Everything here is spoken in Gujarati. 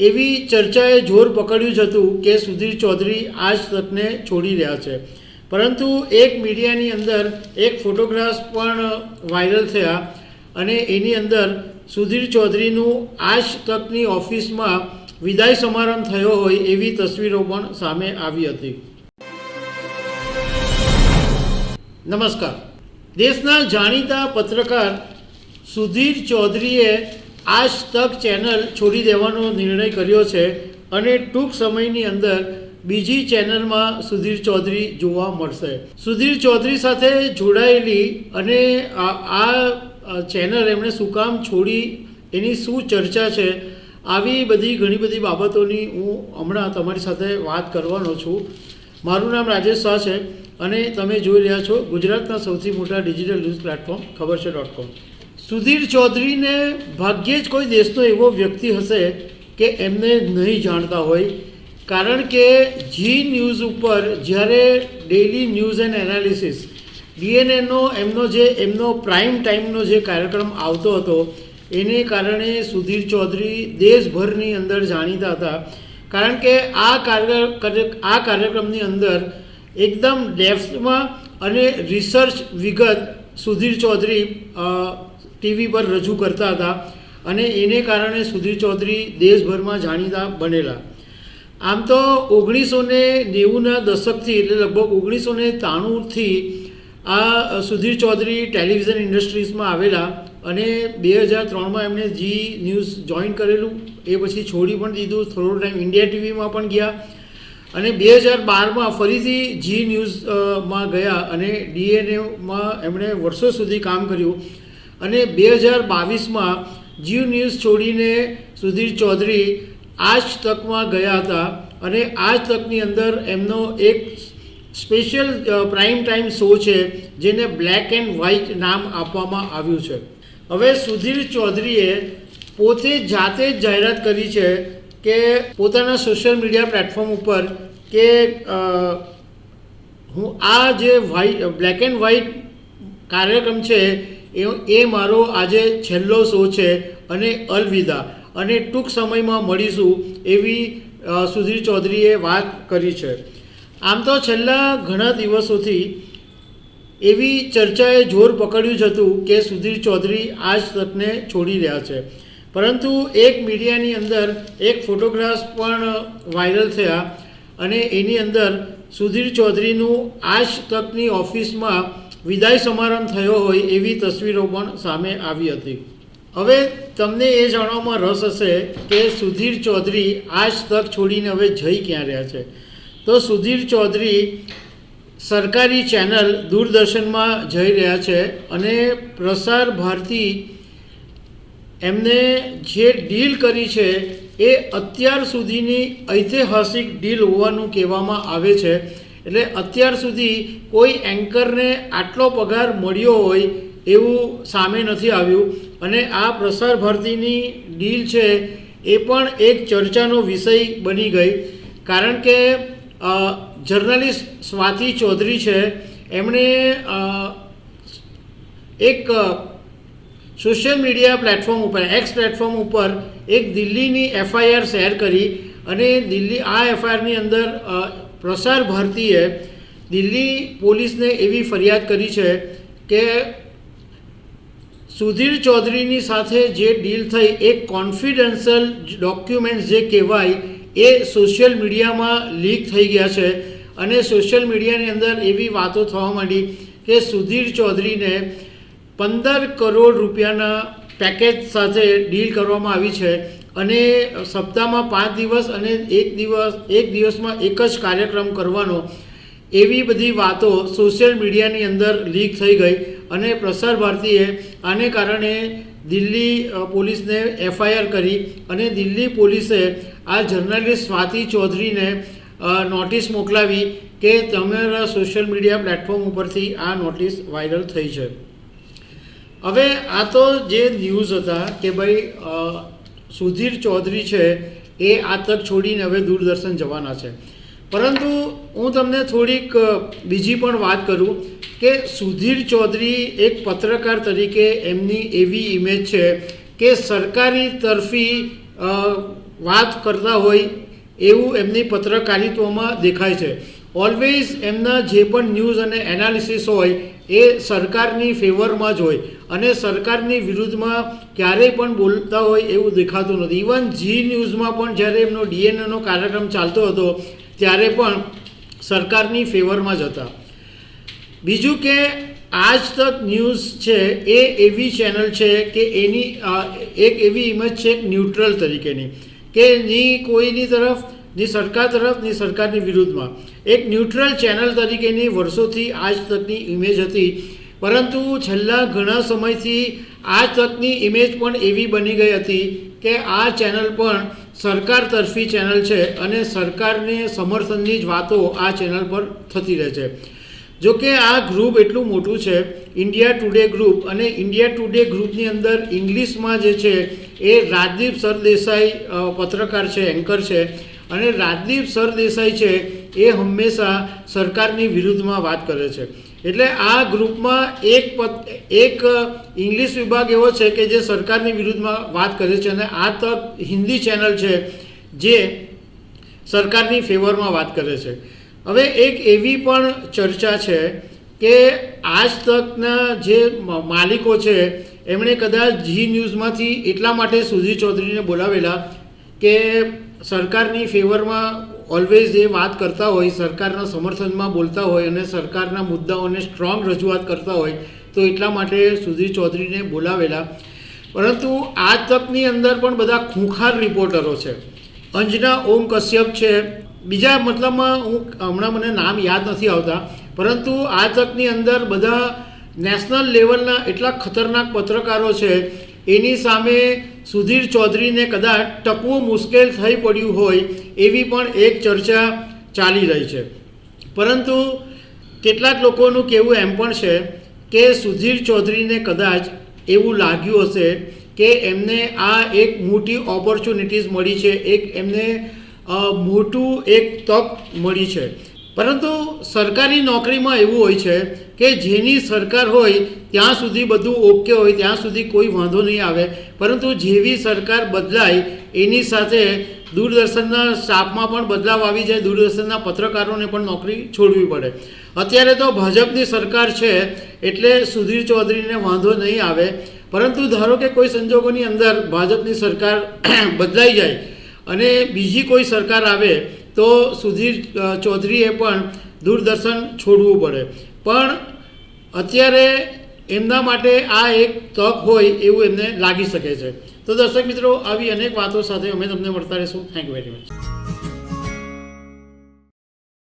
એવી ચર્ચાએ જોર પકડ્યું જ હતું કે સુધીર ચૌધરી આજ તકને છોડી રહ્યા છે. પરંતુ એક મીડિયાની અંદર એક ફોટોગ્રાફ્સ પણ વાયરલ થયા અને એની અંદર સુધીર ચૌધરીનું આજ તકની ઓફિસમાં વિદાય સમારંભ થયો હોય એવી તસવીરો પણ સામે આવી હતી. નમસ્કાર. દેશના જાણીતા પત્રકાર સુધીર ચૌધરીએ આજ તક ચેનલ છોડી દેવાનો નિર્ણય કર્યો છે અને ટૂંક સમયની અંદર બીજી ચેનલમાં સુધીર ચૌધરી જોવા મળશે. સુધીર ચૌધરી સાથે જોડાયેલી અને આ ચેનલ એમણે શું કામ છોડી, એની શું ચર્ચા છે, આવી બધી ઘણી બધી બાબતોની હું હમણાં તમારી સાથે વાત કરવાનો છું. મારું નામ રાજેશ શાહ છે અને તમે જોઈ રહ્યા છો ગુજરાતના સૌથી મોટા ડિજિટલ ન્યૂઝ પ્લેટફોર્મ ખબરછે.com. સુધીર ચૌધરીને ભાગ્યે જ કોઈ દેશનો એવો વ્યક્તિ હશે કે એમને નહીં જાણતા હોય, કારણ કે જી ન્યૂઝ ઉપર જ્યારે ડેઇલી ન્યૂઝ એન્ડ એનાલિસિસ DNAનો એમનો પ્રાઇમ ટાઈમનો જે કાર્યક્રમ આવતો હતો એને કારણે સુધીર ચૌધરી દેશભરની અંદર જાણીતા હતા. કારણ કે આ કાર્યક્રમની અંદર એકદમ ડેપ્થમાં અને રિસર્ચ વિગત સુધીર ચૌધરી ટીવી પર રજૂ કરતા હતા અને એને કારણે સુધીર ચૌધરી દેશભરમાં જાણીતા બનેલા. આમ તો 1990ના દશકથી એટલે લગભગ 1993થી આ સુધીર ચૌધરી ટેલિવિઝન ઇન્ડસ્ટ્રીઝમાં આવેલા અને 2003માં એમણે જી ન્યૂઝ જોઈન કરેલું. એ પછી છોડી પણ દીધું. થોડો ટાઈમ ઇન્ડિયા ટીવીમાં પણ ગયા અને 2012માં ફરીથી જી ન્યૂઝમાં ગયા અને DNAમાં એમણે વર્ષો સુધી કામ કર્યું અને 2022માં જી ન્યૂઝ છોડીને સુધીર ચૌધરી આજ તકમાં ગયા હતા અને આજ તકની અંદર એમનો એક સ્પેશિયલ પ્રાઇમ ટાઈમ શો છે જેને બ્લેક એન્ડ વ્હાઇટ નામ આપવામાં આવ્યું છે. હવે સુધીર ચૌધરીએ પોતે જાતે જ જાહેરાત કરી છે કે પોતાના સોશિયલ મીડિયા પ્લેટફોર્મ ઉપર કે હું આ જે બ્લેક એન્ડ વ્હાઇટ કાર્યક્રમ છે એ મારો આજે છેલ્લો શો છે અને અલવિદા, અને ટૂંક સમયમાં મળીશું એવી સુધીર ચૌધરીએ વાત કરી છે. આમ તો છેલ્લા ઘણા દિવસોથી એવી ચર્ચાએ જોર પકડ્યું જ હતું કે સુધીર ચૌધરી આજ તકને છોડી રહ્યા છે. પરંતુ એક મીડિયાની અંદર એક ફોટોગ્રાફ્સ પણ વાયરલ થયા અને એની અંદર સુધીર ચૌધરીનું આજ તકની ઓફિસમાં વિદાય સમારંભ થયો હોય એવી તસવીરો પણ સામે આવી હતી. હવે તમને એ જાણવામાં રસ હશે કે સુધીર ચૌધરી આજ તક છોડીને હવે જઈ ક્યાં રહ્યા છે. તો સુધીર ચૌધરી સરકારી ચેનલ દૂરદર્શનમાં જઈ રહ્યા છે અને પ્રસાર ભારતી એમને જે ડીલ કરી છે એ અત્યાર સુધીની ઐતિહાસિક ડીલ હોવાનું કહેવામાં આવે છે. એટલે અત્યાર સુધી કોઈ એન્કરને આટલો પગાર મળ્યો હોય એવું સામે નથી આવ્યું અને આ પ્રસાર ભારતીની ડીલ છે એ પણ એક ચર્ચાનો વિષય બની ગઈ. કારણ કે જર્નલિસ્ટ સ્વાતિ ચૌધરી છે, એમણે એક સોશિયલ મીડિયા પ્લેટફોર્મ ઉપર એક્સ પ્લેટફોર્મ ઉપર એક દિલ્હીની FIR શેર કરી અને આ FIRની અંદર પ્રસાર ભારતીએ દિલ્હી પોલીસને એવી ફરિયાદ કરી છે કે સુધીર ચૌધરીની સાથે જે ડીલ થઈ એક કોન્ફિડન્શિયલ ડોક્યુમેન્ટ્સ જે કહેવાય એ સોશિયલ મીડિયામાં લીક થઈ ગયા છે અને સોશિયલ મીડિયાની અંદર એવી વાતો થવા માંડી કે સુધીર ચૌધરીને 15 કરોડ રૂપિયાના પેકેજ સાથે ડીલ કરવામાં આવી છે અને સપ્તાહમાં 5 દિવસ અને એક દિવસમાં એક જ કાર્યક્રમ કરવાનો, એવી બધી વાતો સોશિયલ મીડિયાની અંદર લીક થઈ ગઈ અને પ્રસાર ભારતીએ આને કારણે દિલ્હી પોલીસને FIR કરી અને દિલ્હી પોલીસે આ જર્નલિસ્ટ સ્વાતિ ચૌધરીને નોટિસ મોકલાવી કે તમારા સોશિયલ મીડિયા પ્લેટફોર્મ ઉપરથી આ નોટિસ વાયરલ થઈ છે. હવે આ તો જે ન્યૂઝ હતા કે ભાઈ સુધીર ચૌધરી છે એ આ તક છોડીને હવે દૂરદર્શન જવાના છે. પરંતુ હું તમને થોડીક બીજી પણ વાત કરું કે સુધીર ચૌધરી એક પત્રકાર તરીકે એમની એવી ઇમેજ છે કે સરકારી તરફી વાત કરતા હોય એવું એમની પત્રકારિત્વમાં દેખાય છે. ઓલવેઝ એમના જે પણ ન્યૂઝ અને એનાલિસિસ હોય એ સરકારની ફેવરમાં જ હોય અને સરકારની વિરુદ્ધમાં ક્યારેય પણ બોલતા હોય એવું દેખાતું નથી. ઇવન જી ન્યૂઝમાં પણ જ્યારે એમનો ડીએનએનો કાર્યક્રમ ચાલતો હતો ત્યારે પણ સરકારની ફેવરમાં જ હતા. બીજું કે આજ તક ન્યૂઝ છે એ એવી ચેનલ છે કે એની એક એવી ઇમેજ છે ન્યુટ્રલ તરીકેની, કે ની કોઈની તરફ, ની સરકાર તરફ, ની સરકારની વિરુદ્ધમાં એક ન્યુટ્રલ ચેનલ તરીકેની વર્ષોથી આજ તકની ઇમેજ હતી. પરંતુ છેલ્લા ઘણા સમયથી આજ તકની ઇમેજ પણ એવી બની ગઈ હતી કે આ ચેનલ પણ સરકાર તરફી ચેનલ છે અને સરકારને સમર્થનની જ વાતો આ ચેનલ પર થતી રહે છે. જોકે આ ગ્રુપ એટલું મોટું છે, ઇન્ડિયા ટુડે ગ્રુપ, અને ઇન્ડિયા ટુડે ગ્રુપની અંદર ઇંગ્લિશમાં જે છે એ રાજદીપ સરદેસાઈ પત્રકાર છે, એન્કર છે, અને રાજદીપ સરદેસાઈ છે એ હંમેશા સરકારની વિરુદ્ધમાં વાત કરે છે. એટલે આ ગ્રુપમાં એક ઇંગ્લિશ વિભાગ એવો છે કે જે સરકારની વિરુદ્ધમાં વાત કરે છે અને આ તક હિન્દી ચેનલ છે જે સરકારની ફેવરમાં વાત કરે છે. હવે એક એવી પણ ચર્ચા છે કે આજ તકના જે માલિકો છે એમણે કદાચ જી ન્યૂઝમાંથી એટલા માટે સુધીર ચૌધરીને બોલાવેલા કે સરકારની ફેવરમાં ઓલવેઝ એ વાત કરતા હોય, સરકારના સમર્થનમાં બોલતા હોય અને સરકારના મુદ્દાઓને સ્ટ્રોંગ રજૂઆત કરતા હોય, તો એટલા માટે સુધીર ચૌધરીને બોલાવેલા. પરંતુ આ તકની અંદર પણ બધા ખૂંખાર રિપોર્ટરો છે. અંજના ઓમ કશ્યપ છે, બીજા મતલબમાં હમણાં મને નામ યાદ નથી આવતા, પરંતુ આ તકની અંદર બધા નેશનલ લેવલના એટલા ખતરનાક પત્રકારો છે. એની સામે સુધીર ચૌધરીને કદાચ ટકવું મુશ્કેલ થઈ પડ્યું હોય એવી પણ એક ચર્ચા ચાલી રહી છે. પરંતુ કેટલાક લોકોનું કહેવું એમ પણ છે કે સુધીર ચૌધરીને કદાચ એવું લાગ્યું હશે કે એમને આ એક મોટી ઓપોર્ચ્યુનિટીઝ મળી છે, એક એમને મોટું એક તક મળી છે. પરંતુ સરકારી નોકરીમાં એવું હોય છે કે જેની સરકાર હોય ત્યાં સુધી બધું ઓકે હોય, ત્યાં સુધી કોઈ વાંધો નહીં આવે. પરંતુ જેવી સરકાર બદલાય એની સાથે દૂરદર્શનના સ્ટાફમાં પણ બદલાવ આવી જાય, દૂરદર્શનના પત્રકારોને પણ નોકરી છોડવી પડે. અત્યારે તો ભાજપની સરકાર છે એટલે સુધીર ચૌધરીને વાંધો નહીં આવે. પરંતુ ધારો કે કોઈ સંજોગોની અંદર ભાજપની સરકાર બદલાઈ જાય અને બીજી કોઈ સરકાર આવે તો સુધીર ચૌધરીએ પણ દૂરદર્શન છોડવું પડે. પણ અત્યારે એમના માટે આ એક તક હોય એવું એમને લાગી શકે છે. તો દર્શક મિત્રો, આવી અનેક વાતો સાથે અમે તમને મળતા રહીશું. Thank you very much.